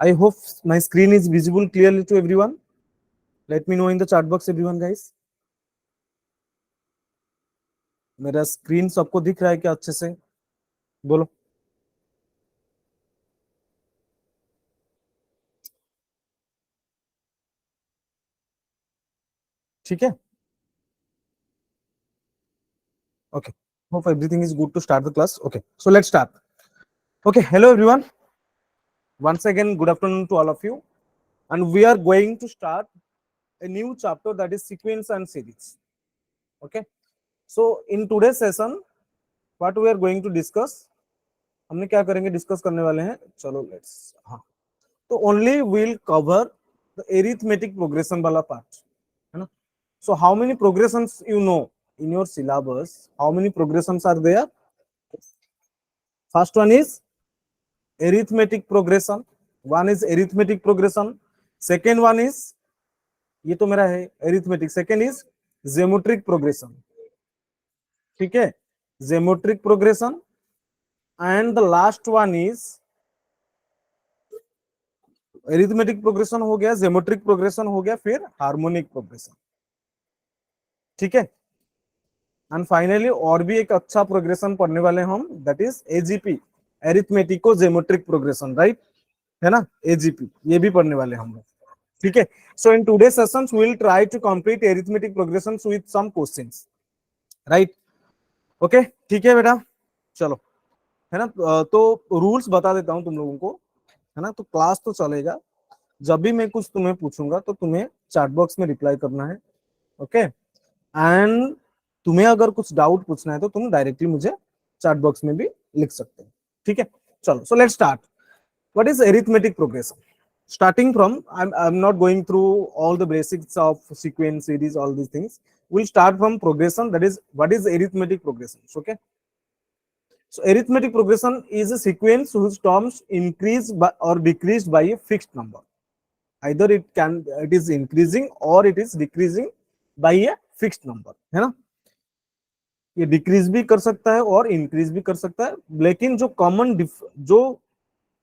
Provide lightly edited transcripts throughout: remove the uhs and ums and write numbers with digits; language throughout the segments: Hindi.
I hope my screen is visible clearly to everyone. Let me know in the chat box everyone guys. मेरा स्क्रीन सबको दिख रहा है क्या अच्छे से? बोलो. ठीक है? Okay. Hope everything is good to start the class. Okay. So let's start. Okay. Hello everyone. Once again, good afternoon to all of you. And we are going to start a new chapter that is sequence and series. Okay. So in today's session, what we are going to discuss, हमने क्या करेंगे, डिस्कस करने वाले हैं. चलो लेट्स. हाँ, तो only will cover the arithmetic progression वाला पार्ट है ना. So how many progressions you know in your syllabus? How many progressions are there? First one is arithmetic progression. One is arithmetic progression. Second one is, ये तो मेरा है arithmetic. Second is geometric progression. ठीक है, geometric progression. And the last one is arithmetic progression हो गया, geometric progression हो गया, फिर harmonic progression. ठीक है. एंड फाइनली और भी एक अच्छा प्रोग्रेशन पढ़ने वाले हम, that is AGP, arithmetico geometric progression, right है ना. एजीपी ये भी पढ़ने वाले हम लोग. ठीक है. So in today sessions we will try to complete arithmetic progressions with some questions, right. Okay, ठीक है बेटा, चलो है ना. तो रूल्स बता देता हूं तुम लोगों को, है ना. तो क्लास तो चलेगा, जब भी मैं कुछ तुम्हें पूछूंगा तो तुम्हें चैट बॉक्स में रिप्लाई करना है. ओके. एंड तुम्हें अगर कुछ डाउट पूछना है तो तुम डायरेक्टली मुझे चैट बॉक्स में भी लिख सकते हो. ठीक है, चलो. So let's start. What is arithmetic progression? Starting from, I'm not going through all the basics of sequence, series, all these things. We'll start from progression. That is, what is arithmetic progression? Okay. So arithmetic progression is a sequence whose terms increase by or decreased by a fixed number. Either it is increasing or it is decreasing by a fixed number, है ना. ये डिक्रीज भी कर सकता है और इंक्रीज भी कर सकता है, लेकिन जो कॉमन जो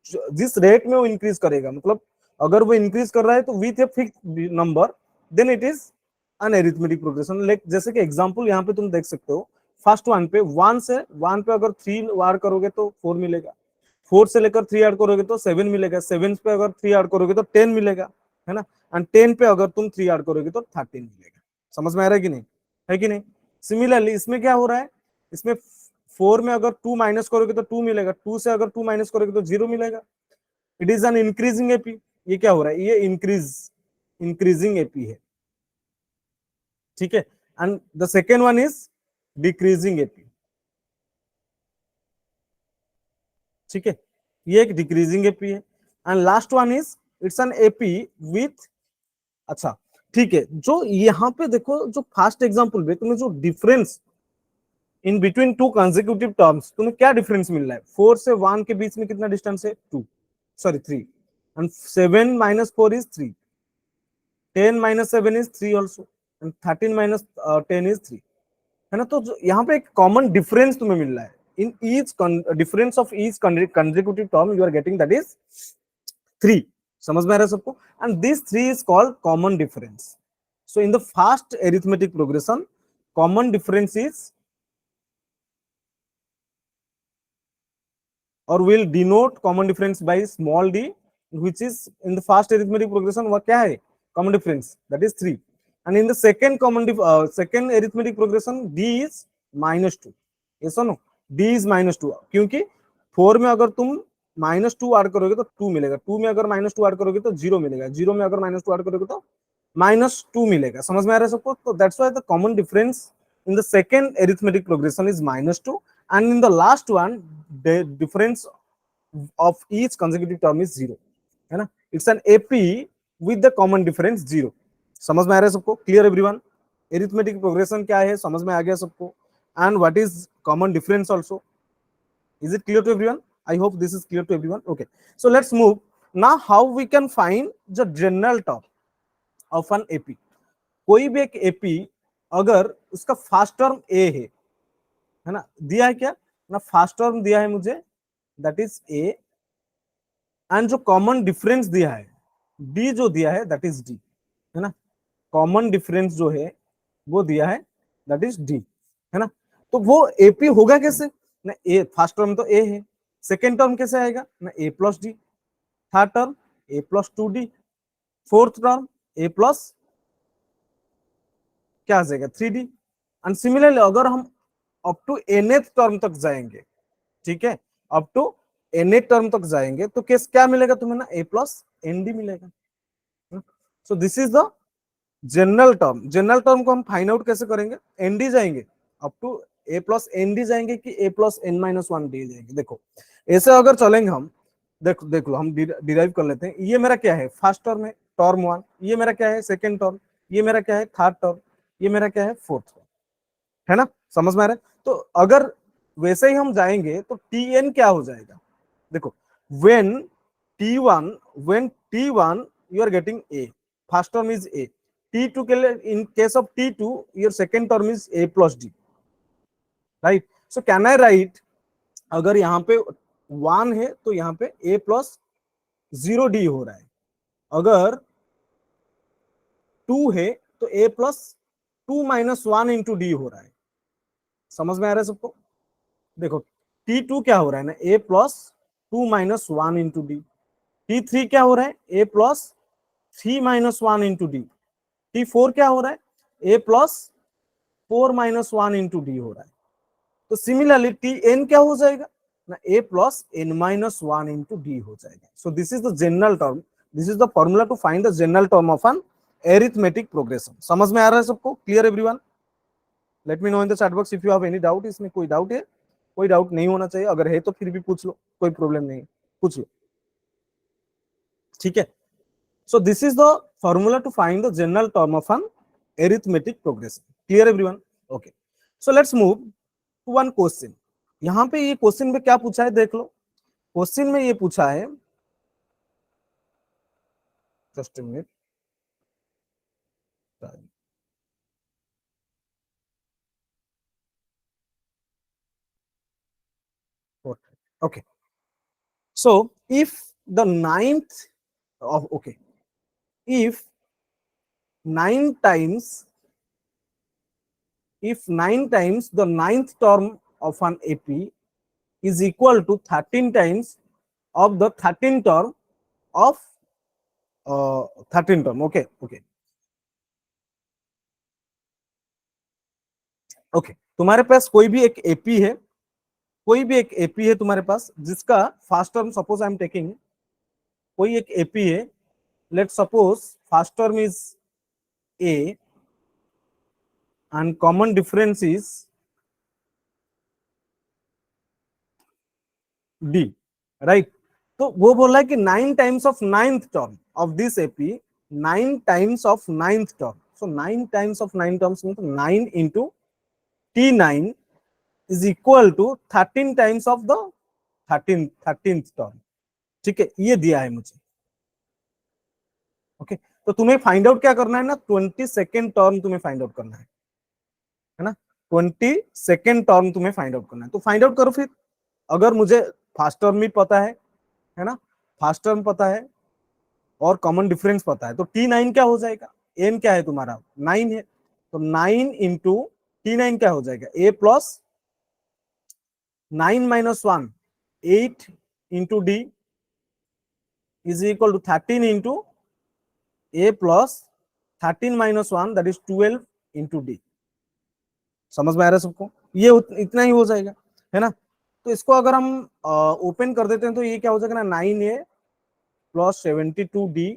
जिस रेट में वो इंक्रीज करेगा, मतलब अगर वो इंक्रीज कर रहा है तो with a fixed number, then it is an arithmetic progression. Like जैसे कि एग्जांपल यहाँ पे तुम देख सकते हो, फर्स्ट वन पे 1 से 1 पे अगर 3 ऐड करोगे तो 4 मिलेगा, 4 से लेकर 3 ऐड करोगे तो 7 मिलेगा, 7 पे अगर 3 ऐड करोगे तो 10 मिलेगा, है ना. एंड 10 पे अगर तुम 3 ऐड करोगे तो 13 मिलेगा. समझ में आ रहा है कि नहीं? है कि नहीं? सिमिलरली इसमें क्या हो रहा है, इसमें 4 में अगर 2 माइनस करोगे तो 2 मिलेगा, 2 से अगर 2 माइनस करोगे तो 0 मिलेगा. It is an increasing AP. ये क्या हो रहा है, ये इंक्रीजिंग एपी है. ठीक है. And the second one is decreasing AP. ठीक है, ये एक डिक्रीजिंग एपी है. And last one is it's an AP with, अच्छा ठीक है, जो यहाँ पे देखो, जो फर्स्ट एग्जांपल में तुम्हें जो difference in between two consecutive terms, तुम्हें क्या डिफरेंस मिल रहा है? 4 से 1 के बीच में कितना डिस्टेंस है? 2, sorry 3. And 7 minus 4 is 3, 10 minus 7 is 3 also, and 13 minus 10 is 3, है ना. तो यहाँ पे एक कॉमन डिफरेंस तुम्हें मिल रहा है in each difference of each consecutive term you are getting, that is 3. समझ में आ रहा है सबको? And this 3 is called common difference. So in the first arithmetic progression, common difference is, or will denote common difference by small d, which is in the first arithmetic progression what क्या है? Common difference, that is 3. And in the second second arithmetic progression, d is -2. yes or no? d is -2, क्योंकि 4 में अगर तुम -2 ऐड करोगे तो 2 मिलेगा, 2 में अगर -2 ऐड करोगे तो 0 मिलेगा, 0 में अगर -2 ऐड करोगे तो -2 मिलेगा. समझ में आ रहा है सबको? तो that's why the common difference in the second arithmetic progression is -2, and in the last one the difference of each consecutive term is 0, है ना. it's an AP with the common difference 0. समझ में आ रहा है सबको? Clear everyone? arithmetic progression क्या है, समझ में आ गया सबको? and what is common difference also? is it clear to everyone? I hope this is clear to everyone. Okay, so let's move now. How we can find the general term of an AP? कोई भी एक AP अगर उसका फर्स्ट टर्म ए है ना, दिया है क्या ना, फर्स्ट टर्म दिया है मुझे, दैट इज ए, एंड जो कॉमन डिफरेंस दिया है डी, जो दिया है दैट इज डी, है ना, कॉमन डिफरेंस जो है वो दिया है दैट इज डी, है ना। तो वो एपी होगा कैसे ना, ए फर्स्ट टर्म तो ए है, सेकेंड टर्म कैसे आएगा ना, a plus d, third term a plus two d, fourth term a plus क्या आ जाएगा थ्री डी। एंड सिमिलरली अगर हम अप टू एनथ टर्म तक जाएंगे, ठीक है, अप टू एनथ टर्म तक जाएंगे तो केस क्या मिलेगा तुम्हें ना, ए प्लस एन डी मिलेगा। So this is the general term. General term को हम फाइंड आउट कैसे करेंगे, एन डी जाएंगे up to a plus n d जाएंगे कि a plus n minus one d जाएंगे। देखो ऐसे अगर चलेंगे हम, देख लो हम डिराइव कर लेते हैं। ये मेरा क्या है फर्स्ट टर्म है, टर्म वन, ये मेरा क्या है सेकेंड टर्म, ये मेरा क्या है थर्ड टर्म, ये मेरा क्या है फोर्थ टर्म, है ना, समझ में आ रहा है। तो अगर वैसे ही हम जाएंगे तो टी एन क्या हो जाएगा, देखो when t1 when t1 you are getting a, first term is a, t2 के लिए in case of t2 your second term is a plus d, right? So can I write, अगर यहाँ पे 1 है तो यहाँ पे a plus 0d हो रहा है, अगर 2 है तो a plus 2 minus 1 into d हो रहा है। समझ में आ रहा है सबको, देखो t2 क्या हो रहा है ना, a plus 2 minus 1 into d, t3 क्या हो रहा है a plus 3 minus 1 into d, t4 क्या हो रहा है a plus 4 minus 1 into d हो रहा है। तो सिमिलरली tn क्या हो जाएगा ना, a plus n minus 1 into d हो जाएगा। So this is the general term, this is the formula to find the general term of an arithmetic progression. समझ में आ रहा है सबको, clear everyone? Let me know in the chat box if you have any doubt. इसमें कोई डाउट है? कोई डाउट नहीं होना चाहिए, अगर है तो फिर भी पूछ लो, कोई प्रॉब्लम नहीं, पूछ लो, ठीक है। So this is the formula to find the general term of an arithmetic progression. Clear everyone? Okay. So let's move to one question. यहाँ पे ये क्वेश्चन में क्या पूछा है देख लो। क्वेश्चन में ये पूछा है, just minute, okay. So if the ninth of, okay, if 9 times, if 9 times the ninth term of an AP is equal to 13 times of the 13th term of 13 term, okay, okay, okay. तुम्हारे पास कोई भी एक एपी है, कोई भी एक एपी है तुम्हारे पास जिसका first term, suppose I am taking, कोई एक एपी है, let suppose first term is A and common difference is D, right. तो वो बोल रहा है कि 9 times of ninth term of this AP, 9 times of ninth term, so 9 times of 9 terms मतलब 9 into T9 is equal to 13 times of the 13th term, ठीक है, ये दिया है मुझे, ओके। तो तुम्हें फाइंड आउट क्या करना है ना, 22nd टर्म तुम्हें फाइंड आउट करना है ना, 22nd टर्म तुम्हें फाइंड आउट करना है। तो फाइंड आउट करो फिर, अगर मुझे फर्स्ट टर्म भी पता है ना, फर्स्ट टर्म पता है और कॉमन डिफरेंस पता है, तो T9 क्या हो जाएगा, एन क्या है तुम्हारा 9 है, तो 9 इंटू T9 क्या हो जाएगा, a plus 9 minus 1 8 into d is equal to 13 into a plus 13 minus 1 that is 12 into d. समझ में आ रहा है सबको, ये इतना ही हो जाएगा, है ना। तो इसको अगर हम ओपन कर देते हैं तो ये क्या हो जाएगा ना, 9a plus 72d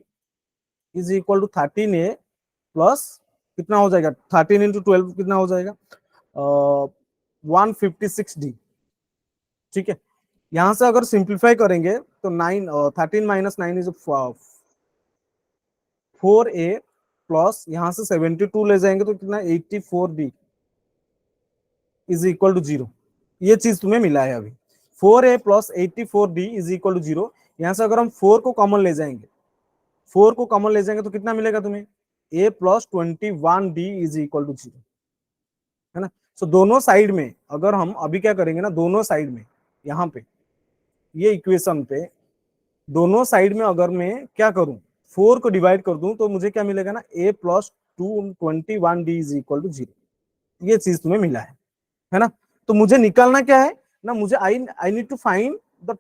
is equal to 13a plus कितना हो जाएगा, 13 इंटू 12 कितना हो जाएगा, 156d, ठीक है। यहां से अगर सिंप्लीफाई करेंगे तो 13 माइनस 9 इज 4a प्लस यहां से 72 ले जाएंगे तो कितना 84d इज इक्वल टू 0। ये चीज तुम्हें मिला है अभी, 4a plus 84d is equal to 0। यहां से अगर हम 4 को कॉमन ले जाएंगे, 4 को कॉमन ले जाएंगे तो कितना मिलेगा तुम्हें, a plus 21d is equal to 0, है ना। सो दोनों साइड में अगर हम अभी क्या करेंगे ना, दोनों साइड में यहाँ पे ये इक्वेशन पे दोनों साइड में अगर मैं क्या करूं, 4 को डिवाइड कर दूं तो मुझे क्या मिलेगा ना, a+221d=0। ये चीज तुम्हें मिला है ना। तो मुझे निकालना क्या है ना, मुझे I I need to find the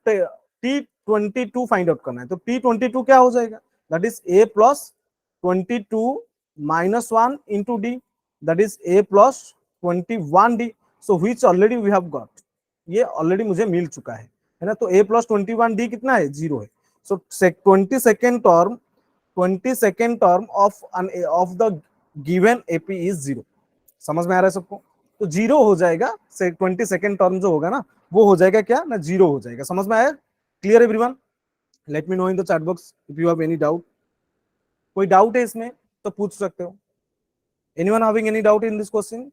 T22 find out करना है। तो T22 क्या हो जाएगा, that is a+22 - 1 × d, that is a+21d। So which already we have got, ये ऑलरेडी मुझे मिल चुका है ना। तो a+21d कितना है, 0 है। सो 22nd term of the given AP is 0। समझ में आ रहा है सबको। तो 0 हो जाएगा, से 22nd टर्म जो होगा ना, वो हो जाएगा क्या ना, 0 हो जाएगा। समझ में आया, clear everyone. Let me know in the chat box if you have any doubt. कोई डाउट है इसमें तो पूछ सकते हो। Anyone having any doubt in this question?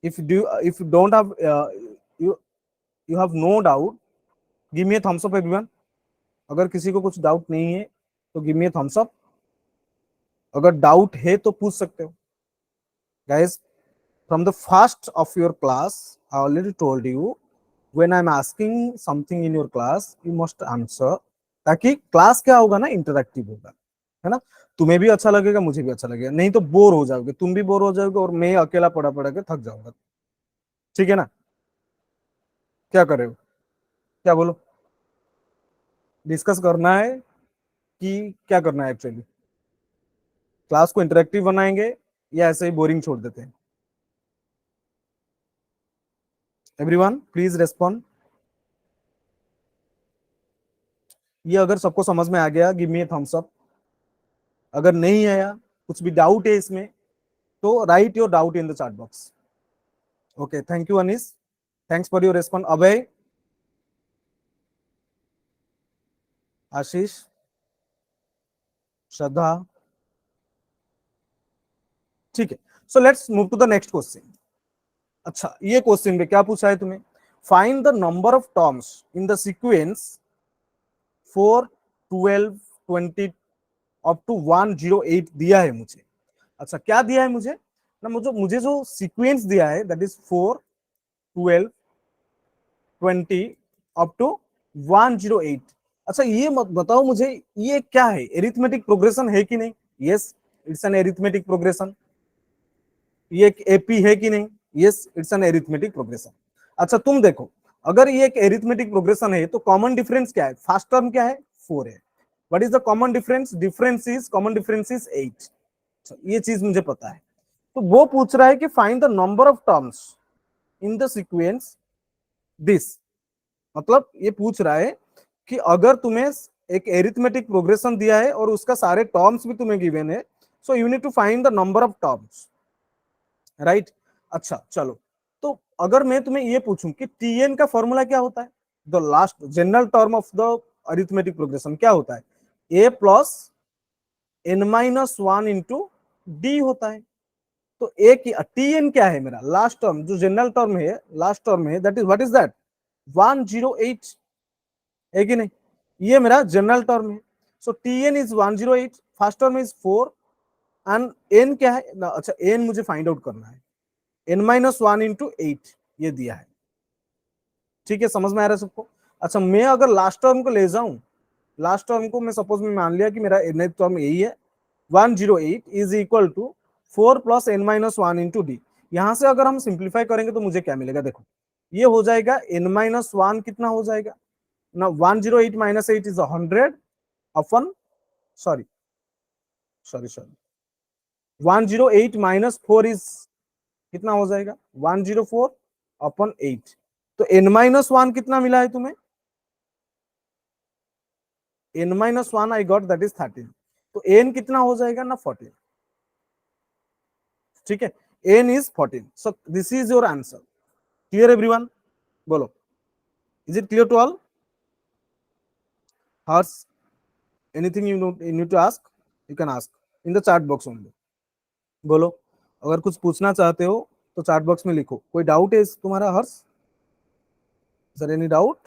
if you don't have you you have no doubt, give me a thumbs up everyone। अगर किसी को कुछ डाउट नहीं है तो give me a thumbs up। अगर डाउट है तो पूछ सकते हो। Guys, from the first of your class I already told you, when I'm asking something in your class you must answer, ताकि क्लास क्या होगा ना, इंटरेक्टिव होगा, है ना। तुम्हें भी अच्छा लगेगा, मुझे भी अच्छा लगेगा, नहीं तो बोर हो जाओगे, तुम भी बोर हो जाओगे और मैं अकेला पढ़ा पढ़ा के थक जाऊंगा। ठीक है ना, क्या कर रहे हो, क्या बोलो, डिस्कस करना है कि क्या करना है एक्चुअली, क्लास को इंटरेक्टिव बनाएंगे या ऐसे ही बोरिंग छोड़ देते हैं? Everyone please respond. ये अगर सबको समझ में आ गया, गिव मी थम्स अप। अगर नहीं आया, कुछ भी डाउट है इसमें, तो write your doubt in the chat box. Okay, thank you Anees, thanks for your respond. Abhay, Ashish, Shraddha, ठीक है। So let's move to the next question. अच्छा, ये क्वेश्चन में क्या पूछा है तुम्हें, find the number of terms in the sequence 4, 12, 20 up to 108 दिया है मुझे। अच्छा, क्या दिया है मुझे ना, मुझे जो सीक्वेंस दिया है दैट इज 4, 12, 20 अप टू 108। अच्छा, ये मत बताओ मुझे, ये क्या है, एरिथमेटिक प्रोग्रेशन है कि नहीं? Yes, it's an arithmetic progression. ये एक एपी है कि नहीं? Yes, it's an arithmetic progression. अच्छा, तुम देखो, अगर ये एक एरिथमेटिक प्रोग्रेशन है तो कॉमन डिफरेंस क्या है, फर्स्ट टर्म क्या है, 4 है। What is the common difference, common difference is 8। ये चीज मुझे पता है। तो वो पूछ रहा है कि find the number of terms in the sequence this, मतलब ये पूछ रहा है कि अगर तुम्हें एक एरिथमेटिक प्रोग्रेशन दिया है और उसका सारे टर्म्स भी तुम्हें गिवन है, so you need to find the number of terms, right. अच्छा चलो, तो अगर मैं तुम्हें ये पूछूं कि टीएन का फॉर्मूला क्या होता है, the last general term of the arithmetic progression क्या होता है, a+n-1 इंटू डी होता है। तो ए की टीएन क्या है, मेरा लास्ट टर्म जो जनरल टर्म है, लास्ट टर्म है, that is what is that, 108 है कि नहीं, ये मेरा जनरल टर्म है। So T n is 108, first term is 4 and n क्या है ना, अच्छा एन मुझे फाइंड आउट करना है, n-1 इंटू 8 ये दिया है। ठीक है, समझ में आ रहा है सबको। अच्छा, मैं अगर लास्ट टर्म को ले जाऊं, लास्ट टर्म को मैं सपोज में मान लिया कि मेरा एन टर्म यही है, 108 is equal to 4 + n-1 into d. यहां से अगर हम सिंप्लीफाई करेंगे तो मुझे क्या मिलेगा, देखो ये हो जाएगा n-1 कितना हो जाएगा ना, 108 - 8 is 100 upon, sorry sorry sorry, 108 - 4 is कितना हो जाएगा, 104 अपन 8। तो n-1 कितना मिला है तुम्हें, n-1 I got that is 13। तो n कितना हो जाएगा ना, 14। ठीक है, n is 14। So this is your answer. Clear everyone, बोलो, is it clear to all? Harsh, anything you need to ask, you can ask in the chat box only। बोलो, अगर कुछ पूछना चाहते हो तो चैट बॉक्स में लिखो। कोई डाउट है तुम्हारा Harsh, sir any doubt?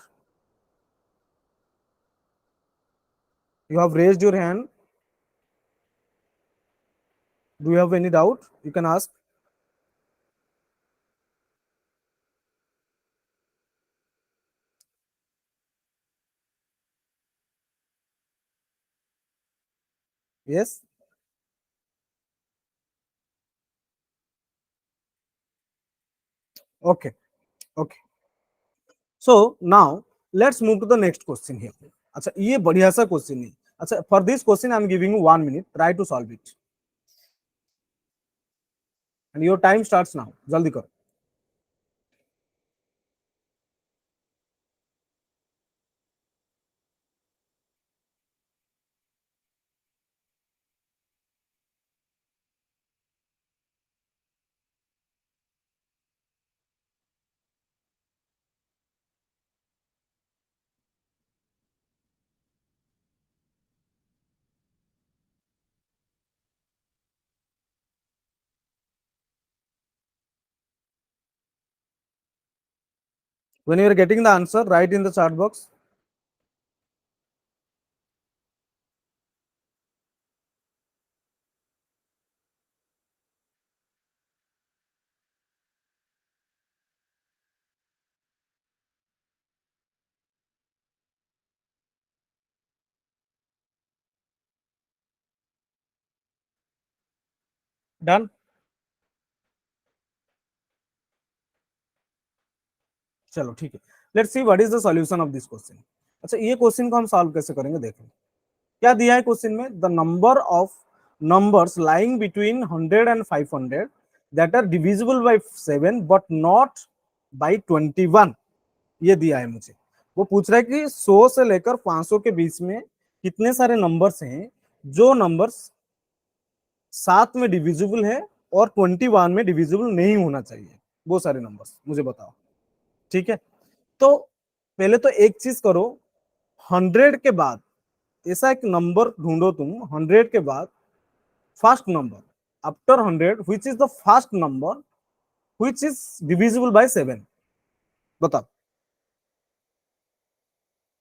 You have raised your hand, do you have any doubt, you can ask। Yes, okay, okay. So now let's move to the next question here. अच्छा, ये बढ़िया सा क्वेश्चन है। अच्छा, for this question I am giving you 1 minute, try to solve it and your time starts now, जल्दी करो। When you are getting the answer, write in the chat box. Done? चलो ठीक है, let's see what is the solution of this question. अच्छा, ये क्वेश्चन को हम सॉल्व कैसे करेंगे, देखो क्या दिया है क्वेश्चन में। The number of numbers lying between 100 and 500 that are divisible by 7 but not by 21, ये दिया है मुझे। वो पूछ रहा है कि 100 से लेकर 500 के बीच में कितने सारे नंबर्स हैं जो नंबर्स 7 में डिविजिबल है और 21 में डिविजिबल नहीं होना चाहिए। वो सारे नंबर्स मुझे बताओ, ठीक है। तो पहले तो एक चीज करो, 100 के बाद ऐसा एक नंबर ढूंढो तुम, 100 के बाद first number after 100 which is the first number which is divisible by 7, बताओ।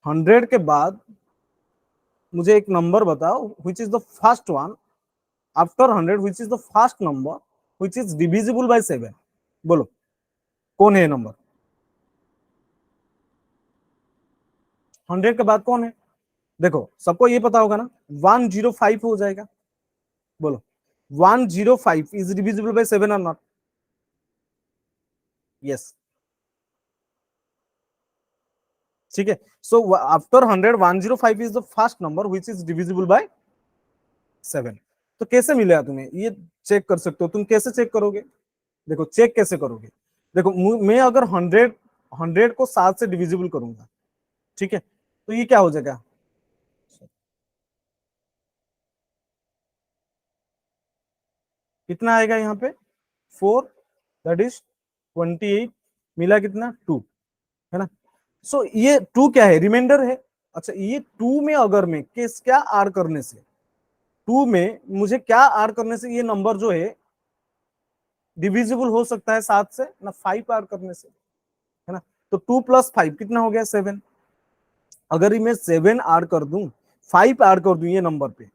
100 के बाद मुझे एक नंबर बताओ which is the first one after 100 which is the first number which is divisible by 7, बोलो कौन है नंबर। 100 के बाद कौन है, देखो सबको ये पता होगा ना, 105 हो जाएगा, बोलो 105 इज डिविजिबल बाय 7 और नॉट। यस, ठीक है। So after 100 105 is the first number which is divisible by 7। तो कैसे मिलेगा तुम्हें, ये चेक कर सकते हो तुम। कैसे चेक करोगे, देखो चेक कैसे करोगे, देखो मैं अगर 100 को 7 से डिविजिबल करूंगा, ठीक है, तो ये क्या हो जाएगा, कितना आएगा यहाँ पे 4, दैट इज 28, मिला कितना 2, है ना। सो ये 2 क्या है, रिमाइंडर है। अच्छा, ये 2 में अगर मैं किस क्या आर करने से, 2 में मुझे क्या आर करने से ये नंबर जो है डिविजिबल हो सकता है 7 से ना, 5 आर करने से, है ना। तो 2 + 5 कितना हो गया 7। अगर मैं 7 आर कर दूं, 5 आर कर दूं ये नंबर पे,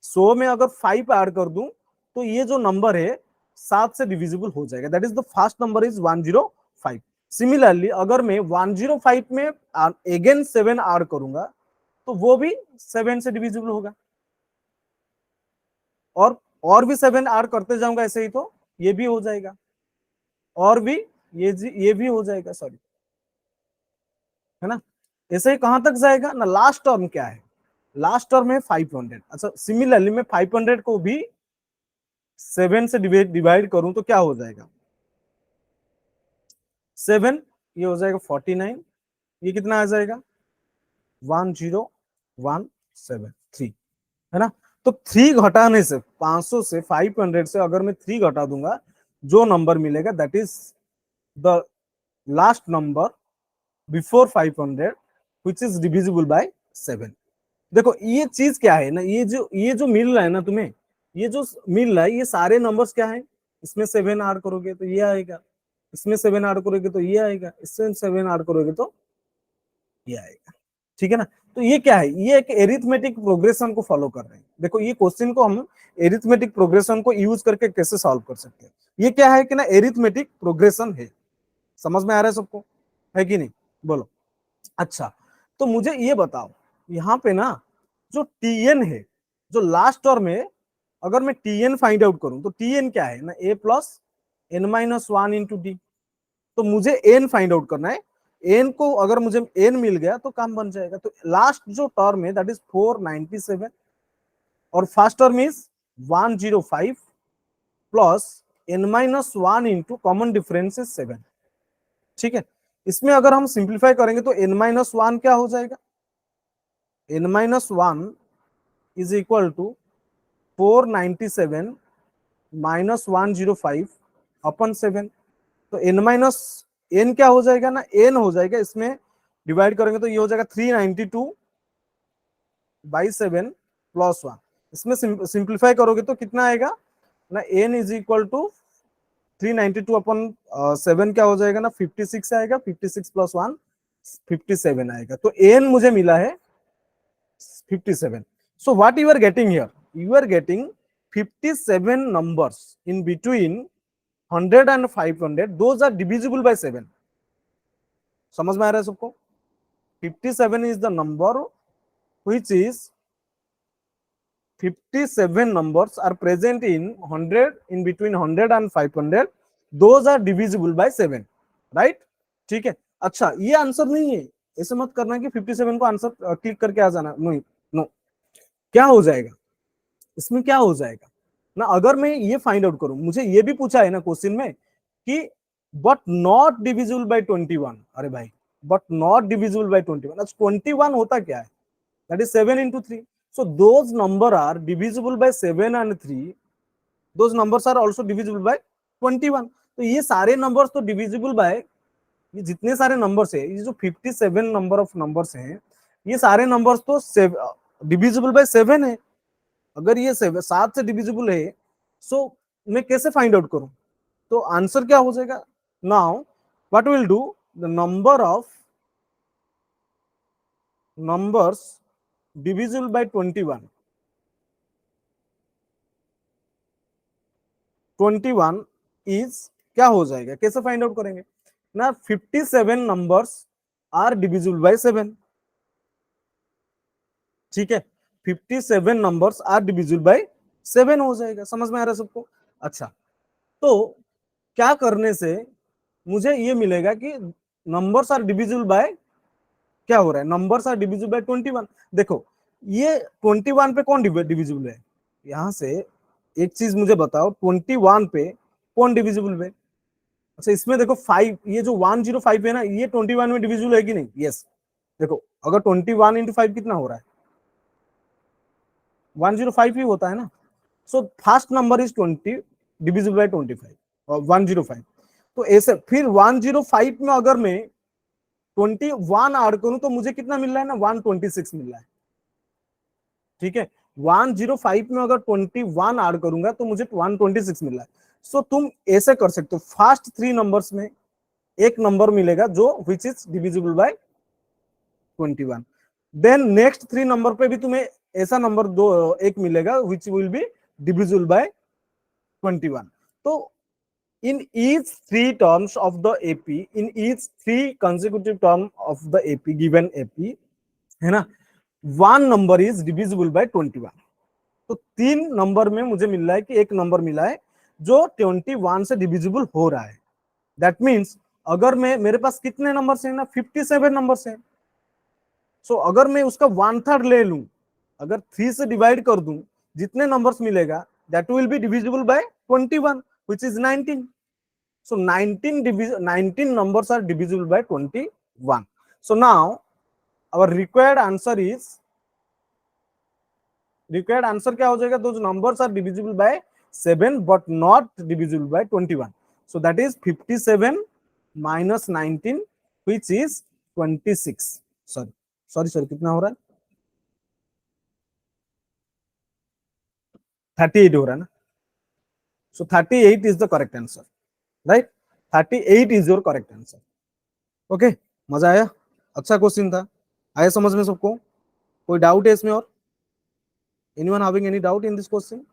100 में अगर 5 ऐड कर दूं तो ये जो नंबर है 7 से डिविजिबल हो जाएगा, that is the first number is 105। Similarly अगर मैं 105 में अगेन 7 ऐड करूंगा तो वो भी 7 से डिविजिबल होगा, और भी 7 ऐड करते जाऊंगा ऐसे ही तो ये भी हो जाएगा, और भी ये भी हो जाएगा, सॉरी, है ना। ऐसे ही कहां तक जाएगा ना, लास्ट टर्म क्या है, लास्ट टर्म है 500। अच्छा, सिमिलरली मैं 500 को भी 7 से डिवाइड करूं तो क्या हो जाएगा, 7, ये हो जाएगा 49, ये कितना आ जाएगा 10173, है ना। तो 3 घटाने से 500 से 500 से अगर मैं 3 घटा दूंगा, जो नंबर मिलेगा that is the last number before 500 which is divisible by 7। देखो ये चीज क्या है ना, ये जो मिल रहा है ना तुम्हें, ये जो मिल रहा है ये सारे नंबर्स क्या है, इसमें 7 ऐड करोगे तो ये आएगा, इसमें 7 ऐड करोगे तो ये आएगा, इसमें 7 ऐड करोगे तो ये आएगा, ठीक है ना। तो ये क्या है, ये एक एरिथमेटिक प्रोग्रेशन को फॉलो कर रहे हैं। देखो ये क्वेश्चन को हम एरिथमेटिक प्रोग्रेशन को यूज करके कैसे सॉल्व कर सकते हैं। ये क्या है कि ना एरिथमेटिक प्रोग्रेशन है, समझ में आ रहा है सबको, है कि नहीं, बोलो। अच्छा, तो मुझे ये बताओ यहाँ पे ना जो टीएन है, जो लास्ट टर्म है, अगर मैं tn फाइंड आउट करूं तो tn क्या है ना, a plus n minus one into d. तो मुझे n फाइंड आउट करना है। n को अगर मुझे n मिल गया तो काम बन जाएगा। तो लास्ट जो टर्म है दैट इज 497 और first term is 105 plus n minus one into common difference is 7। ठीक है, इसमें अगर हम सिंप्लीफाई करेंगे तो n माइनस वन क्या हो जाएगा, n minus one is equal to 497 minus 105 upon 7। तो n माइनस n क्या हो जाएगा ना, n हो जाएगा, इसमें डिवाइड करेंगे तो ये हो जाएगा 392 बाई 7 प्लस 1। इसमें सिंप्लीफाई करोगे तो कितना आएगा ना, n इज इक्वल टू 392 अपन 7 क्या हो जाएगा ना, 56 आएगा, 56 प्लस 1 57 आएगा। तो n मुझे मिला है 57। So what you are getting here? You are getting 57 numbers in between 100 and 500. Those are divisible by 7. समझ में आ रहा है सबको? 57 is the number which is 57 numbers are present in 100, in between 100 and 500. Those are divisible by 7. Right? ठीक है। अच्छा, ये आंसर नहीं है, ऐसे मत करना कि 57 को आंसर क्लिक करके आ जाना। नो नो, क्या हो जाएगा इसमें, क्या हो जाएगा ना, अगर मैं ये फाइंड आउट करूं, मुझे ये भी पूछा है ना क्वेश्चन में कि बट नॉट डिविजिबल बाय 21। अरे भाई, बट नॉट डिविजिबल बाय 21, अच्छा 21 होता क्या है, that is 7 into 3। So those number are divisible by 7 and 3, those numbers are also divisible by 21। तो ये सारे नंबर्स तो डिविजिबल बाय, ये जितने सारे नंबर्स है, ये जो 57 नंबर ऑफ नंबर्स हैं, ये सारे नंबर्स तो डिविजिबल बाय 7 है। अगर ये 7 से डिविजिबल है, सो मैं कैसे फाइंड आउट करूं, तो आंसर क्या हो जाएगा, now what will do, the number of numbers divisible by 21 is क्या हो जाएगा, कैसे फाइंड आउट करेंगे ना, 57 नंबर्स आर डिविजिबल बाय 7। ठीक है, 57 नंबर्स आर डिविजिबल बाय 7 हो जाएगा। समझ में आ रहा है सबको? अच्छा, तो क्या करने से मुझे ये मिलेगा कि नंबर्स आर डिविजिबल बाय, क्या हो रहा है, नंबर्स आर डिविजिबल बाय 21। देखो, ये 21 पे कौन डिविजिबल है, यहां से एक चीज मुझे बताओ, 21 पे कौन डिविजिबल है। अच्छा, इसमें देखो 5, ये जो 105 है ना, ये 21 में डिविजिबल है कि नहीं, यस। देखो, अगर 21 into 5 कितना हो रहा है, 105 ही होता है ना। So first number is 20 divisible by 25 और 105। तो ऐसे फिर 105 में अगर मैं 21 ऐड करूं तो मुझे कितना मिल रहा है ना, 126 मिल रहा है। ठीक है, 105 में अगर 21 ऐड करूंगा तो मुझे 126 मिल रहा है। सो तुम ऐसे कर सकते हो, फर्स्ट 3 नंबर्स में एक नंबर मिलेगा जो which is divisible by 21, then next 3 number पे भी तुम्हें ऐसा नंबर दो एक मिलेगा which will be divisible by 21। तो in each 3 terms of the AP, in each 3 consecutive term of the AP, given AP, है ना, one number is divisible by 21। तो 3 नंबर में मुझे मिल रहा है कि एक नंबर मिला है जो 21 से डिविजिबल हो रहा है। दैट मीन्स अगर मैं, मेरे पास कितने नंबर है ना, 57 नंबर है। सो अगर मैं उसका 1/3 ले लूं, अगर 3 से डिवाइड कर दूं, जितने नंबर्स मिलेगा that will be divisible by 21 which is 19। So 19 numbers are divisible by 21. So now our required answer क्या हो जाएगा, those numbers are divisible by 7 but not divisible by 21. So that is 57 minus 19 which is 26. Sorry, कितना हो रहा है, 38 हो रहा है ना। So 38 is the correct answer, right? 38 is your correct answer. Okay, मजा आया, अच्छा क्वेश्चन था, आया समझ में सबको, कोई डाउट है इसमें और, anyone having any doubt in this question,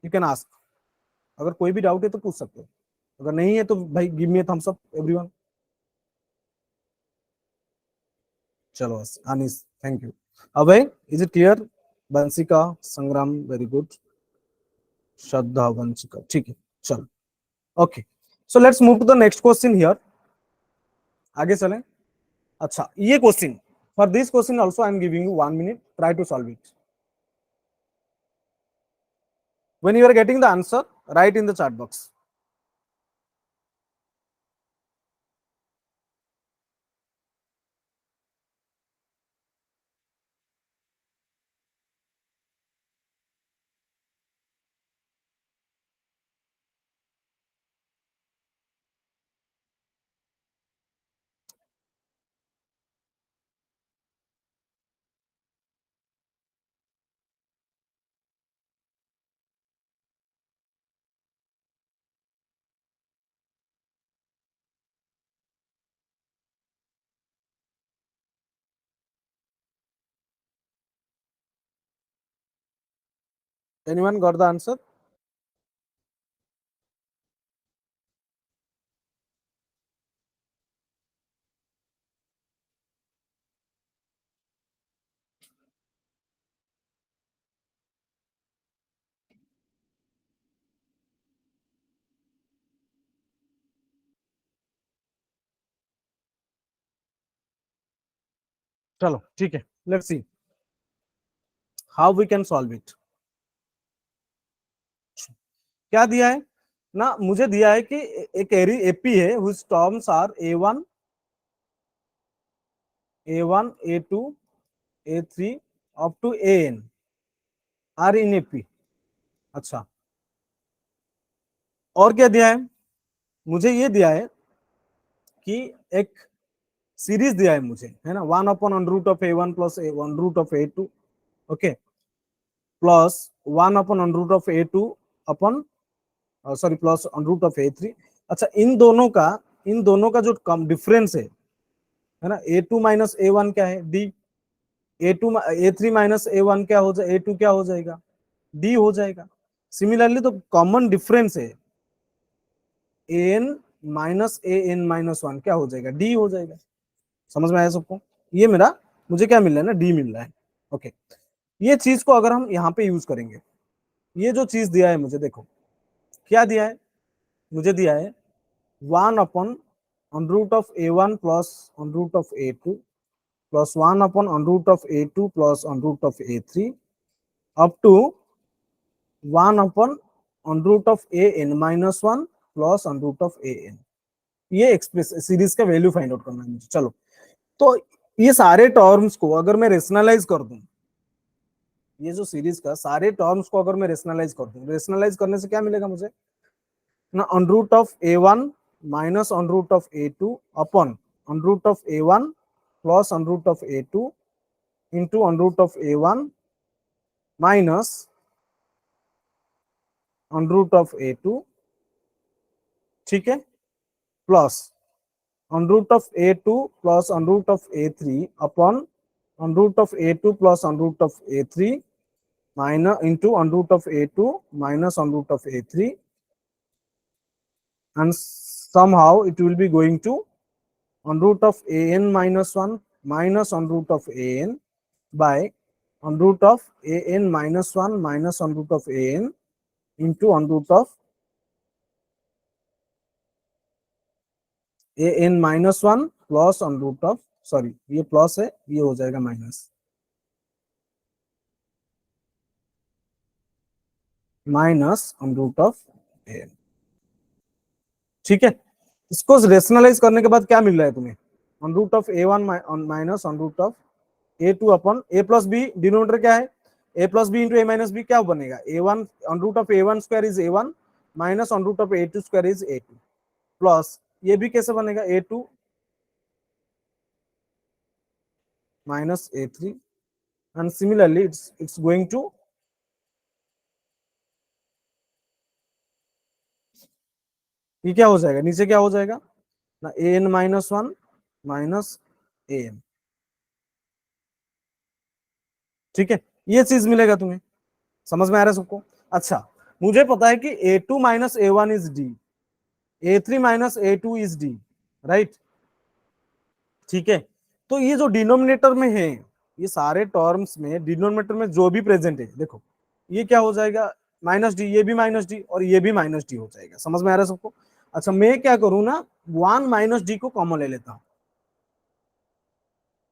you can ask. अगर कोई भी डाउट है तो पूछ सकते हो, अगर नहीं है तो भाई give me thumbs up everyone. चलो अनीस, थैंक यू। अब भाई, इज इट क्लियर? बंसिका संग्राम, वेरी गुड। श्रद्धा वंशिका, ठीक है, चलो। Okay, so let's move to the next question here. आगे चलें। अच्छा, ये question, for this question also I am giving you 1 minute, try to solve it. When you are getting the answer, write in the chat box. Anyone got the answer? चलो ठीक है, let's see how we can solve it. क्या दिया है ना, मुझे दिया है कि एक एरी एपी है which terms are a1, a1, a2, a3 up to an are in AP. अच्छा, और क्या दिया है? मुझे ये दिया है कि एक सीरीज दिया है मुझे, है ना, 1/√(a1 + a1√(a2), okay, plus 1/√(a2) अपन, सॉरी, प्लस √(a3). अच्छा, इन दोनों का जो कम डिफरेंस है ना, a2 - a1 क्या है, d। a3 - a1 क्या हो जाए, a2 क्या हो जाएगा, d हो जाएगा। सिमिलरली तो कॉमन डिफरेंस है an - an - 1 क्या हो जाएगा, d हो जाएगा। समझ में आया सबको? ये मेरा, मुझे क्या मिल रहा है ना, d मिल रहा है। ओके, ये चीज को अगर हम यहाँ पे यूज करेंगे, ये जो चीज दिया है मुझे, देखो क्या दिया है, मुझे दिया है 1/√(a1 + (√(a2) plus 1/√(a2 plus (√(a3) up to 1/√(an - 1 plus (√(an)। ये एक्सप्रेस सीरीज का वैल्यू फाइंड आउट करना है मुझे। चलो, तो ये सारे टर्म्स को अगर मैं रेशनलाइज कर दूं, ये जो सीरीज का सारे टर्म्स को अगर मैं रेशनलाइज कर दूं, रेशनलाइज करने से क्या मिलेगा मुझे ना, √(a1 - (√(a2) upon √(a1 plus (√(a2) into √(a1 minus √(a2), ठीक है, plus √(a2 plus √(a3) upon √(a2 plus √(a3) minus into √(a2 minus √(a3), and somehow it will be going to √(an - 1 minus √(an) by √(an - 1 minus √(an) into √(an - 1 plus sorry, ये प्लस है, ये हो जाएगा माइनस √(an), ठीक है। इसको रेशनलाइज करने के बाद क्या मिल रहा है तुम्हें, √(a1 minus √(a2 upon a plus b, denominator क्या है, a plus b into a minus b क्या बनेगा, a1 √(a1 square is a1 minus √(a2 square is a2 plus ये भी कैसे बनेगा, a2 minus a3, and similarly it's going to, ये क्या हो जाएगा, नीचे क्या हो जाएगा ना, an - 1 minus an, ठीक है, ये चीज मिलेगा तुम्हें। समझ में आ रहा है सबको? अच्छा, मुझे पता है कि a2 - a1 is d, a3 - a2 is d, right, ठीक है। तो ये जो डिनोमिनेटर में है, ये सारे टर्म्स में डिनोमिनेटर में जो भी प्रेजेंट है, देखो ये क्या हो जाएगा, माइनस डी, ये भी माइनस डी और ये भी माइनस डी हो जाएगा। समझ में आ रहा है सबको? अच्छा, मैं क्या करूं ना, 1 - डी को कॉमन ले लेता हूं,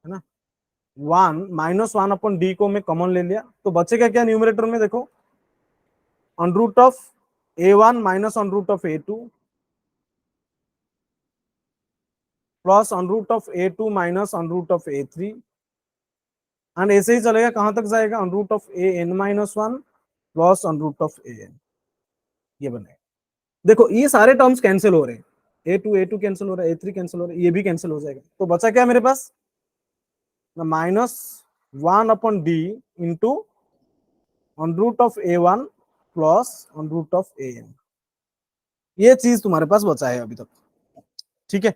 है ना। 1 - 1 अपन डी को मैं कॉमन ले लिया, तो बचेगा क्या न्यूमरेटर में, देखो √(a1 - √(a2) plus √(a2 - √(a3) and ऐसे ही चलेगा, कहां तक जाएगा, √(an - 1 प्लस √(an). ये बनेगा। देखो ये सारे टर्म्स कैंसिल हो रहे हैं, ए टू कैंसिल हो रहा है, A3 कैंसिल हो रहा है, ये भी कैंसिल हो जाएगा, तो बचा क्या मेरे पास, -1/d इंटू √(a1 प्लस √(an). ये चीज तुम्हारे पास बचा है अभी तक, ठीक है।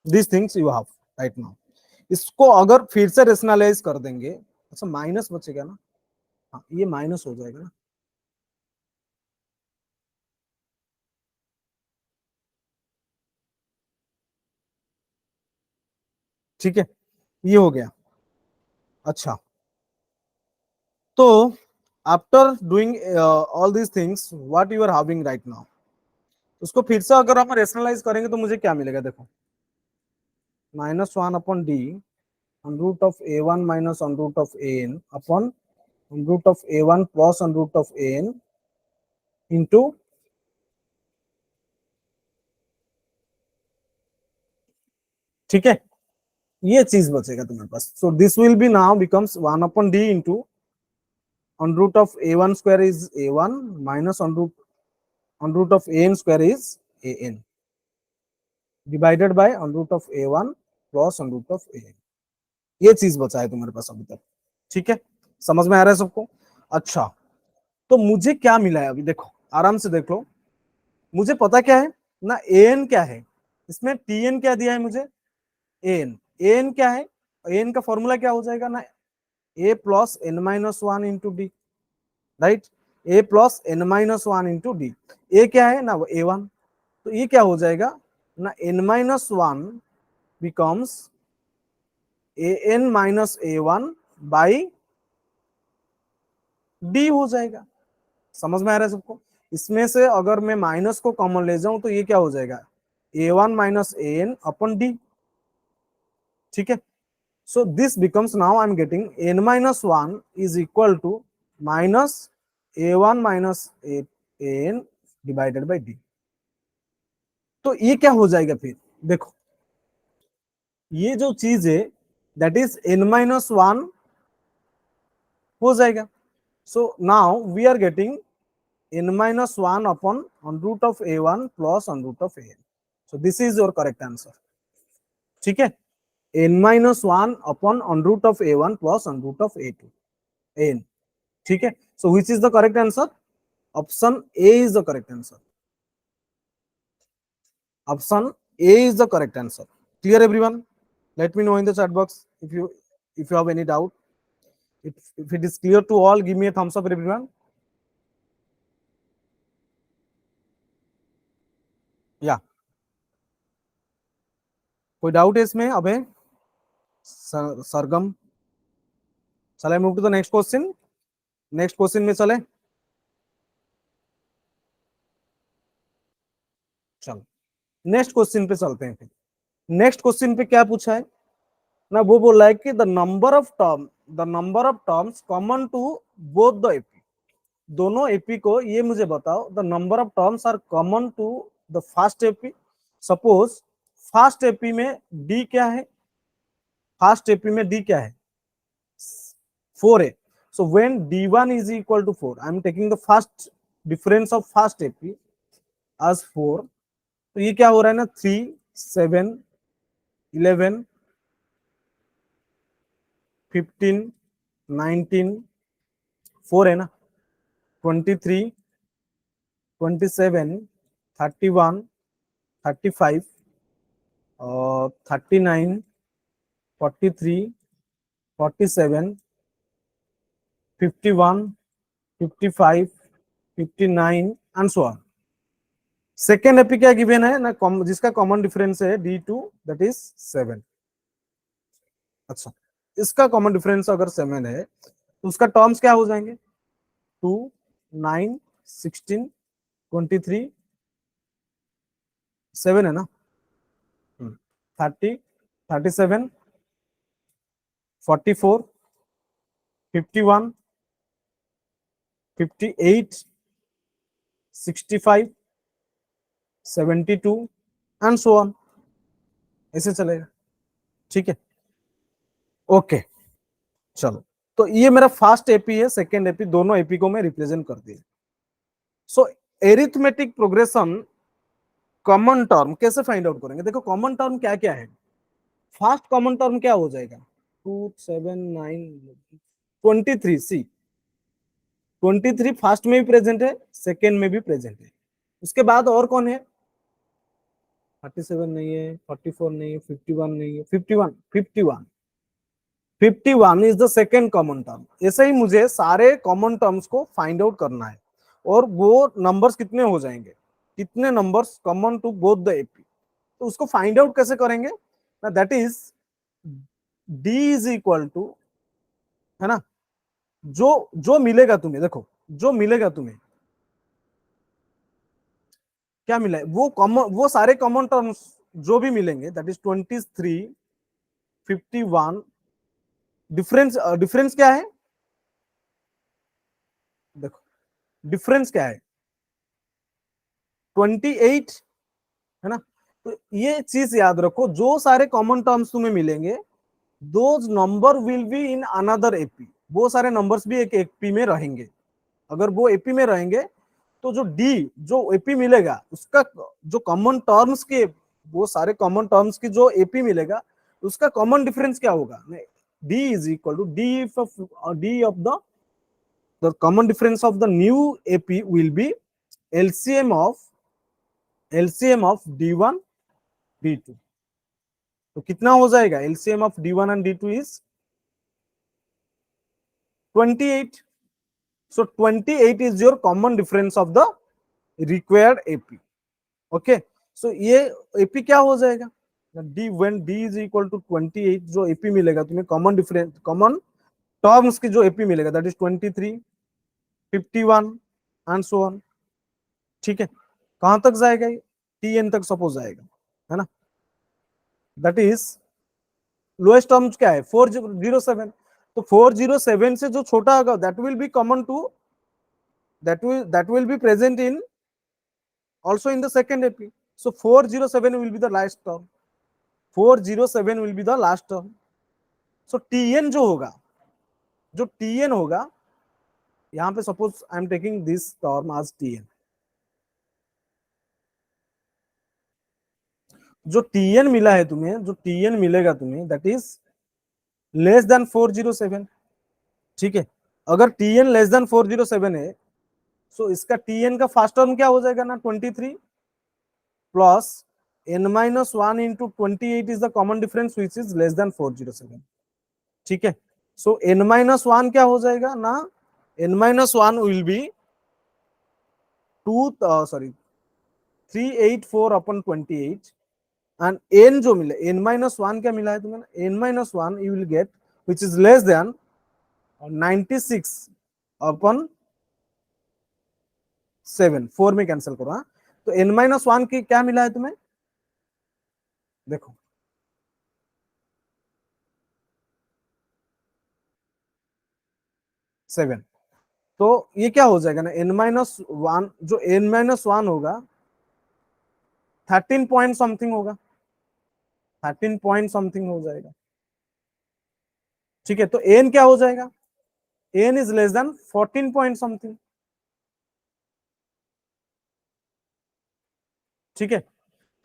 This things you have right now. इसको अगर फिर से रेशनलाइज कर देंगे, अच्छा माइनस बचेगा ना, हाँ ये माइनस हो जाएगा ना, ठीक है, ये हो गया। अच्छा, तो after doing all these things what you are having right now, उसको फिर से अगर हम रेशनलाइज करेंगे तो मुझे क्या मिलेगा, देखो -1/d √(a1 - √(an) upon √(a1 plus √(an) into, ठीक है, ये चीज बचेगा तुम्हारे पास। So this will be now becomes 1/d into √(a1 square is a1 minus √(an square is an divided by √(a1 plus √(an). ये चीज बचा है तुम्हारे पास अभी तक, ठीक है, समझ में आ रहा है सबको? अच्छा, तो मुझे क्या मिला है अभी, देखो आराम से देख लो, मुझे पता क्या है ना, an क्या है, इसमें tn क्या दिया है मुझे, an क्या है, an का फॉर्मूला क्या हो जाएगा ना, a plus n-1 into d, right, a plus n-1 into d. A क्या है ना, वो a1, तो ये क्या हो जाएगा ना, n-1 becomes an-a1 by D हो जाएगा। समझ में आ रहा है सबको? इसमें से अगर मैं माइनस को कॉमन ले जाऊं तो ये क्या हो जाएगा, a1 minus an upon d, ठीक है। So this becomes, now I am getting n-1 is equal to minus a1 minus an divided by d. तो ये क्या हो जाएगा फिर, देखो ये जो चीज है दैट इज n-1 हो जाएगा। So now we are getting n-1 upon √(a1 plus √(an). So this is your correct answer, ठीक है, n-1 upon √(a1 plus √(a2 n), ठीक है। So which is the correct answer? Option A is the correct answer. Option A is the correct answer. Clear everyone? Let me know in the chat box if you have any doubt. If it is clear to all, give me a thumbs up everyone. Yeah. कोई डाउट है इसमें अबे सरगम? चले move to the next question, next question में चले, चलो नेक्स्ट क्वेश्चन पे चलते हैं। फिर नेक्स्ट क्वेश्चन पे क्या पूछा है ना, वो बोल रहा है कि the number of terms common to both the AP, दोनों एपी को ये मुझे बताओ, the number of terms are common to the first AP. Suppose first AP में डी क्या है, फर्स्ट एपी में डी क्या है, 4 है। So when d1 is equal to 4, I am taking the first difference of first AP as 4, तो ये क्या हो रहा है ना, 3 7 11 15 19 4 है ना, 23 27 31 35 और 39 43 47 51 55 59 and so on. Second AP क्या गिवन है ना, जिसका कॉमन डिफरेंस है D2 दैट इज 7। अच्छा, इसका कॉमन डिफरेंस अगर 7 है तो उसका टर्म्स क्या हो जाएंगे? 2, 9, 16, 23, 7 है ना, 30, 37, 44, 51, 58, 65, 72 एंड सो ऑन, ऐसे चलेगा। ठीक है, ओके, चलो। तो ये मेरा फर्स्ट एपी है, सेकेंड एपी, दोनों एपी को मैं रिप्रेजेंट कर दिया। सो एरिथमेटिक प्रोग्रेशन कॉमन टर्म कैसे फाइंड आउट करेंगे? देखो कॉमन टर्म क्या क्या है। फर्स्ट कॉमन टर्म क्या हो जाएगा? 2, 7, 9, 23। सी 23 फर्स्ट में भी प्रेजेंट है, सेकेंड में भी प्रेजेंट है। उसके बाद और कौन है? 37 नहीं है, 44 नहीं है, 51 नहीं है, 51, 51, 51 is the second common term. ऐसे ही मुझे सारे कॉमन टर्म्स को फाइंड आउट करना है, और वो नंबर्स कितने हो जाएंगे, कितने numbers common to both the AP, तो उसको फाइंड आउट कैसे करेंगे ना? That is d is equal to, है ना, जो जो मिलेगा तुम्हें, देखो जो मिलेगा तुम्हें, क्या मिला है, वो कॉमन, वो सारे कॉमन टर्म्स जो भी मिलेंगे, दैट इज 23, 51। डिफरेंस डिफरेंस क्या है? देखो डिफरेंस क्या है? 28, है ना। तो ये चीज याद रखो, जो सारे कॉमन टर्म्स तुम्हें मिलेंगे, those number will be in another AP. वो सारे नंबर्स भी एक एपी में रहेंगे। अगर वो एपी में रहेंगे तो जो डी, जो एपी मिलेगा, उसका जो कॉमन टर्म्स के, वो सारे कॉमन टर्म्स की जो एपी मिलेगा, उसका कॉमन डिफरेंस क्या होगा? D is equal to d of the common difference of the new AP will be LCM of D1 D2। तो कितना हो जाएगा? LCM of D1 and D2 is 28। So 28 is your common difference of the required AP. Okay, so ये AP क्या हो जाएगा? D when D is equal to 28, जो AP मिलेगा तुम्हें कॉमन डिफरेंस, कॉमन टर्म्स की जो AP मिलेगा, that is 23, 51 and so on. ठीक है, कहां तक जाएगा ये? TN तक सपोज जाएगा, है ना। दैट इज लोएस्ट टर्म्स क्या है? 407। तो 407 से जो छोटा होगा, that will be common to, that will be present in also in the second AP. So 407 will be the last term. 407 will be the last term. So TN जो होगा, जो TN होगा, यहां पे suppose I am taking this term आज TN। जो TN मिला है तुम्हें, जो TN मिलेगा तुम्हें, दैट इज लेस देन 407। ठीक है, अगर TN लेस देन 407 है, सो इसका TN का फर्स्ट टर्म क्या हो जाएगा ना? 23 plus n-1 into 28 is the common difference which is less than 407। ठीक है, सो n-1 क्या हो जाएगा ना? n-1 will be 384 upon 28, and n जो मिले, n-1 क्या मिला है तुम्हें? n-1 you will get which is less than 96 upon 7, 4 में कैंसिल करो। हाँ, तो n-1 की क्या मिला है तुम्हें? देखो 7। तो ये क्या हो जाएगा ना? n-1, जो n-1 होगा 13 पॉइंट समथिंग होगा, 13 पॉइंट समथिंग हो जाएगा। ठीक है, तो n क्या हो जाएगा? n is less than 14 point something. ठीक है,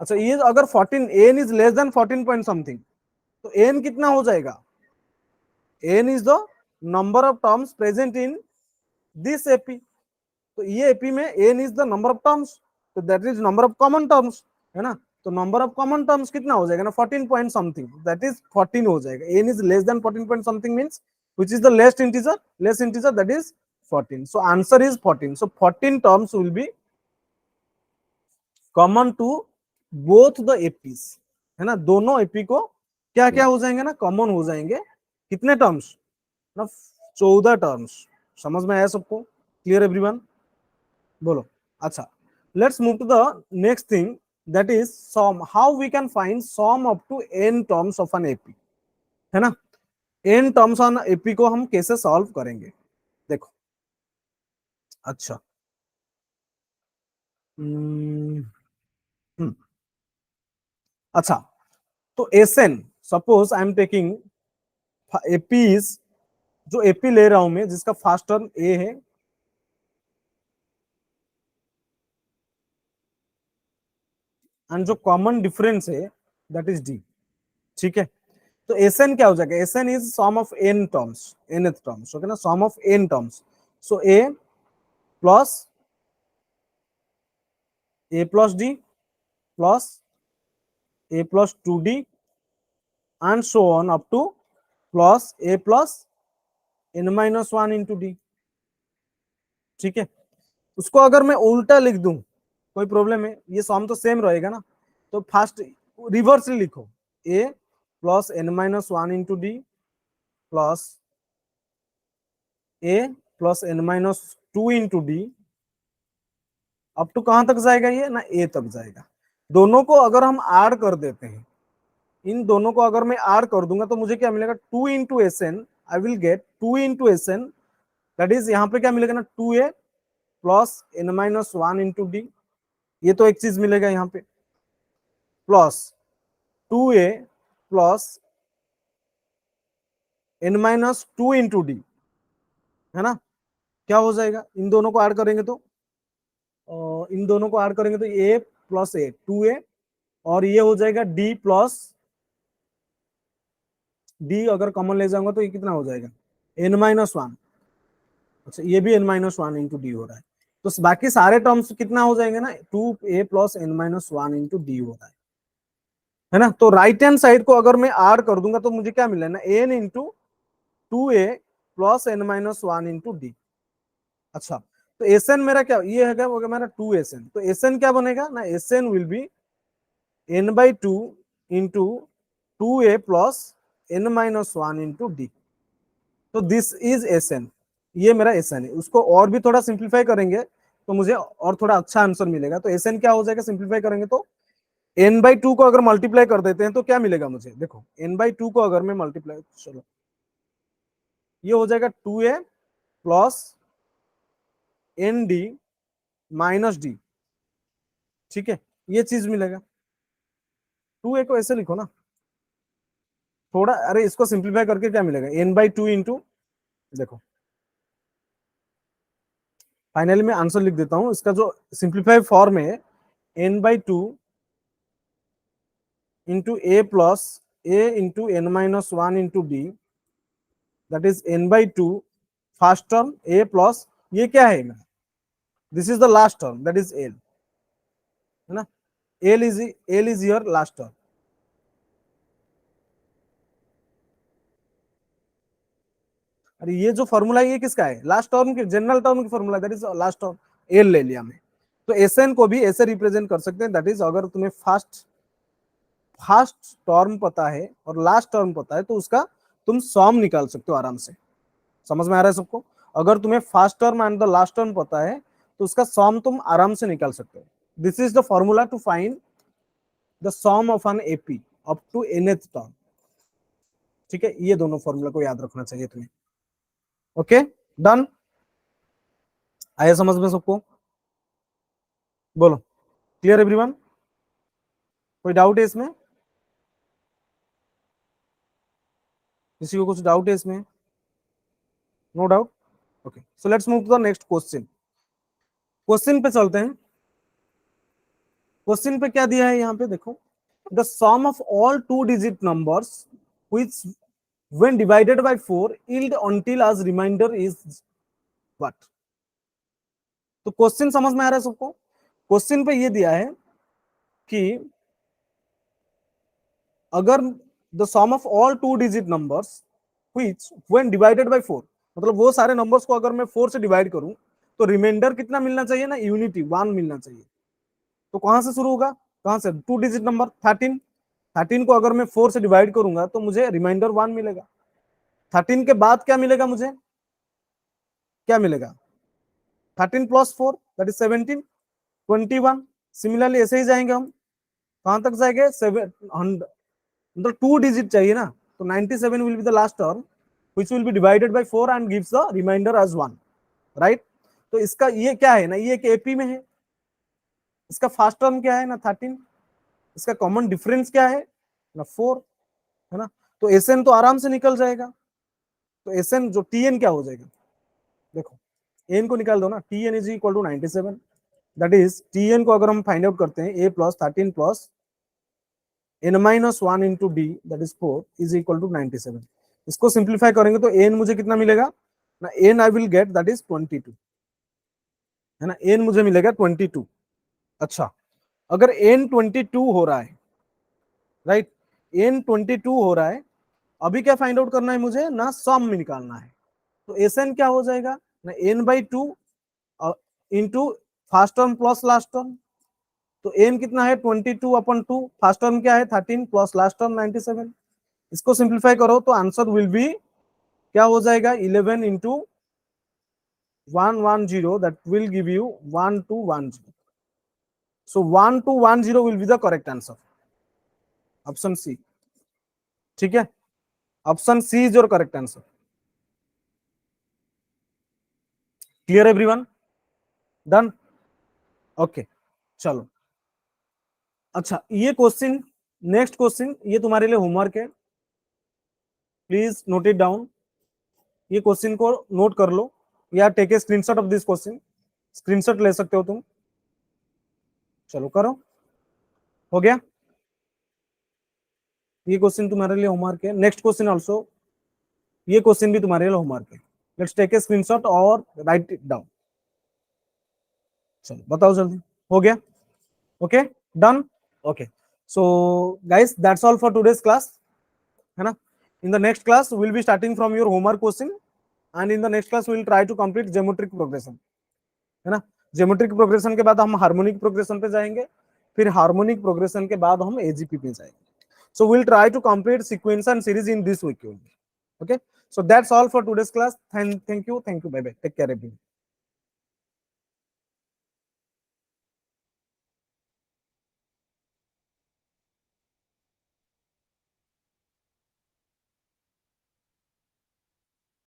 अच्छा ये अगर 14, n is less than 14 point something, तो n कितना हो जाएगा? n is the number of terms present in this AP. तो ये एपी में n is the number of terms, तो that is number of common terms, है ना। तो नंबर ऑफ कॉमन टर्म्स कितना हो जाएगा ना? 14 पॉइंट समथिंग, दैट इज 14 हो जाएगा। n is less than 14 point something means which is the less integer, that is 14। so answer is 14। so 14 terms will be common to both the APs, है ना। दोनों एपी को क्या क्या हो जाएंगे ना? कॉमन हो जाएंगे। कितने टर्म्स ना, 14 टर्म्स। समझ में आया सबको? Clear everyone? बोलो। अच्छा, let's move to the next thing, that is sum. How we can find sum up to n terms of an AP, है ना? n टर्म्स ऑन एपी को हम कैसे सॉल्व करेंगे, देखो। अच्छा, हम्म, हम्म, अच्छा, तो Sn, suppose I am taking AP is, जो एपी ले रहा हूं मैं जिसका फर्स्ट टर्म ए है, एंड जो कॉमन डिफरेंस है दैट इज डी। ठीक है, तो एसएन क्या हो जाएगा? S n is sum of n terms, nth terms, okay ना, sum of n terms. So plus a plus d plus a plus 2d and so on up to plus a plus n minus 1 into d. ठीक है, उसको अगर मैं उल्टा लिख दूं कोई प्रॉब्लम है? ये सम तो सेम रहेगा ना, तो फर्स्ट रिवर्सली लिखो, a plus n minus 1 into d plus a plus n minus 2 into d, up to कहां तक जाएगा ये ना, ए तक जाएगा। दोनों को अगर हम ऐड कर देते हैं, इन दोनों को अगर मैं ऐड कर दूंगा तो मुझे क्या मिलेगा? 2 into S n, I will get 2 into S n, that is यहाँ पे क्या मिलेगा ना, 2a plus n minus 1 into d. ये तो एक चीज मिलेगा यहाँ पे, plus 2a plus n minus 2 into d, है ना? क्या हो जाएगा इन दोनों को ऐड करेंगे तो? इन दोनों को ऐड करेंगे तो a प्लस ए, 2a, और ये हो जाएगा d प्लस डी, अगर कॉमन ले जाऊंगा तो ये कितना हो जाएगा? n minus 1। अच्छा, ये भी n माइनस 1 इंटू डी हो रहा है, तो बाकी सारे टर्म्स कितना हो जाएंगे ना, 2a plus n minus 1 into D हो रहा है ना? तो राइट हैंड साइड को अगर मैं r कर दूंगा तो मुझे क्या मिला ना, n into 2a plus n minus 1 into D. अच्छा, तो एसएन मेरा क्या ये है, क्या हो गया मेरा 2SN, तो एसएन क्या बनेगा ना, Sn will be n by 2 into 2a plus n minus 1 into d. तो दिस इज एसएन, ये मेरा एसएन है। उसको और भी थोड़ा सिंप्लीफाई करेंगे तो मुझे और थोड़ा अच्छा आंसर मिलेगा। तो एसएन क्या हो जाएगा सिंप्लीफाई करेंगे तो, n बाई 2 को अगर मल्टीप्लाई कर देते हैं तो क्या मिलेगा मुझे, देखो n बाई 2 को अगर मैं मल्टीप्लाई, चलो ये हो जाएगा 2a plus n d minus d. ठीक है, ये चीज मिलेगा। 2a को ऐसे लिखो ना थोड़ा, अरे इसको सिंप्लीफाई करके क्या मिलेगा, n बाई 2 इंटू, देखो फाइनली मैं आंसर लिख देता हूं इसका, जो सिंप्लीफाई फॉर्म है n by 2 into a plus A into n minus 1 into d, that is n by 2 first term a plus, ये क्या है मेरा, this is the last term that is l, है ना? l is your last term. अरे ये जो फॉर्मूला है ये किसका है, लास्ट टर्म की, जनरल टर्म की formula, that is last term, L ले लिया मैं। तो एसएन को भी ऐसे रिप्रेजेंट कर सकते हैं, दैट इज अगर तुम्हें फर्स्ट फर्स्ट टर्म पता है और लास्ट टर्म पता है तो उसका तुम सम निकाल सकते हो आराम से। समझ में आ रहा है सबको? अगर तुम्हें first term and the last term पता है तो उसका सम तुम आराम से निकाल सकते हो। This is the formula to find the sum of an AP up to nth term. ठीक है, ये दोनों फॉर्मूला को याद रखना चाहिए तुम्हें। Okay, done? आया समझ में सबको? बोलो, क्लियर एवरीवन? कोई डाउट है इसमें? किसी को कुछ डाउट है इसमें? No doubt? Okay, so let's move to the next question. Question पे चलते हैं। क्वेश्चन पे क्या दिया है यहाँ पे, देखो, the sum of all two digit numbers which when divided by 4 yield until as reminder is what? तो क्वेश्चन समझ में आ रहा है सबको? क्वेश्चन पे ये दिया है कि अगर the sum of all two digit numbers which when divided by 4, मतलब वो सारे नंबर्स को अगर मैं 4 से डिवाइड करूं तो रिमाइंडर कितना मिलना चाहिए ना, यूनिटी 1 मिलना चाहिए। तो कहां से शुरू होगा, कहां से, टू डिजिट नंबर 13, 13 को अगर मैं 4 से डिवाइड करूंगा तो मुझे रिमाइंडर 1 मिलेगा। 13 के बाद क्या मिलेगा मुझे, क्या मिलेगा, 13 प्लस 4 दैट इज 17, 21। सिमिलरली ऐसे ही जाएंगे हम, कहां तक जाएंगे, 700, मतलब 2 डिजिट चाहिए ना, तो 97 will be the last term which will be divided by 4 and gives the remainder as 1, right? तो इसका ये क्या है ना, ये एक एपी में है, इसका फास्ट टर्म क्या है ना 13, इसका कॉमन डिफरेंस क्या है ना 4, है ना। तो एसएन तो आराम से निकल जाएगा, तो एसएन जो टीएन क्या हो जाएगा, देखो एन को निकाल दो ना, T n is equal to 97, that is T n को अगर हम फाइंड आउट करते हैं a plus 13 plus n minus 1 into d that is 4 is equal to 97। इसको सिंप्लीफाई करेंगे तो एन मुझे कितना मिलेगा ना, n I will get that is 22, है ना, एन मुझे मिलेगा 22। अच्छा, अगर एन 22 हो रहा है, राइट, एन 22 हो रहा है, अभी क्या फाइंड आउट करना है मुझे ना, सम में निकालना है। तो एस एन क्या हो जाएगा ना, n by 2 into first term plus last term, तो एन कितना है 22/2, फर्स्ट टर्म क्या है 13 प्लस लास्ट टर्म 97। इसको सिंप्लीफाई करो तो आंसर विल बी क्या हो जाएगा, 11 into 110, that will give you 1210। So 1210 will be the correct answer, option C. ठीक है, option C is your correct answer. Clear everyone, done, okay, चलो। अच्छा ये क्वेश्चन, नेक्स्ट क्वेश्चन ये तुम्हारे लिए होमवर्क है, प्लीज नोट इट डाउन। ये क्वेश्चन को नोट कर लो या take a screenshot of this question, screenshot ले सकते हो तुम। चलो करो, हो गया, ये क्वेश्चन तुम्हारे लिए होमवर्क है। नेक्स्ट क्वेश्चन ऑल्सो, ये क्वेश्चन भी तुम्हारे लिए होमवर्क है। लेट्स टेक ए स्क्रीनशॉट और राइट इट डाउन। चलो बताओ जल्दी, हो गया, okay, done, okay. So guys that's all for today's class, है ना। In the next class will be starting from your homework question, and in the next class will try to complete geometric progression, है ना। ज्योमेट्रिक प्रोग्रेशन के बाद हम हार्मोनिक प्रोग्रेशन पे जाएंगे, फिर हार्मोनिक प्रोग्रेशन के बाद हम एजीपी पे जाएंगे। So we'll try to complete sequence and series in this week only. Okay. So that's all for today's class. Thank you. Bye bye. Take care everyone.